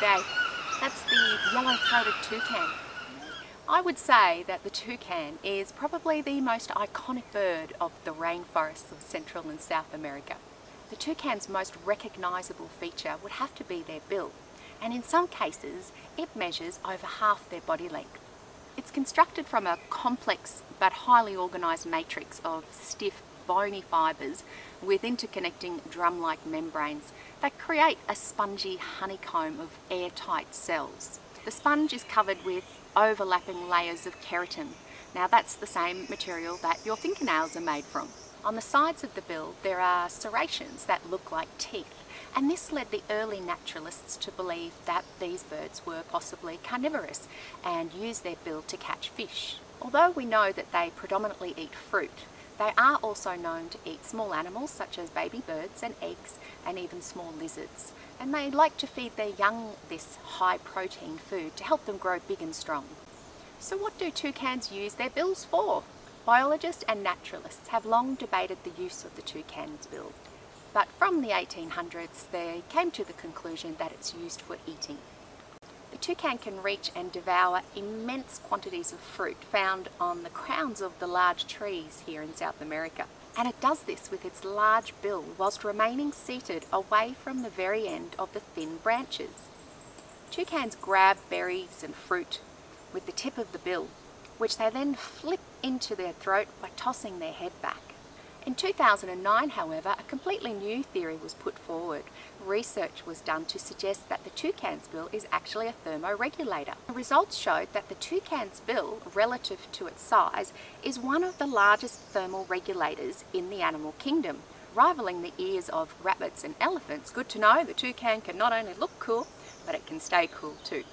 G'day. That's the yellow-throated toucan. I would say that the toucan is probably the most iconic bird of the rainforests of Central and South America. The toucan's most recognisable feature would have to be their bill, and in some cases it measures over half their body length. It's constructed from a complex but highly organised matrix of stiff, bony fibres with interconnecting drum-like membranes that create a spongy honeycomb of airtight cells. The sponge is covered with overlapping layers of keratin. Now that's the same material that your fingernails are made from. On the sides of the bill there are serrations that look like teeth, and this led the early naturalists to believe that these birds were possibly carnivorous and used their bill to catch fish. Although we know that they predominantly eat fruit, they are also known to eat small animals such as baby birds and eggs and even small lizards. And they like to feed their young this high protein food to help them grow big and strong. So what do toucans use their bills for? Biologists and naturalists have long debated the use of the toucan's bill, but from the 1800s they came to the conclusion that it's used for eating. The toucan can reach and devour immense quantities of fruit found on the crowns of the large trees here in South America. And it does this with its large bill whilst remaining seated away from the very end of the thin branches. Toucans grab berries and fruit with the tip of the bill, which they then flip into their throat by tossing their head back. In 2009, however, a completely new theory was put forward. Research was done to suggest that the toucan's bill is actually a thermoregulator. The results showed that the toucan's bill, relative to its size, is one of the largest thermal regulators in the animal kingdom, rivaling the ears of rabbits and elephants. Good to know the toucan can not only look cool, but it can stay cool too.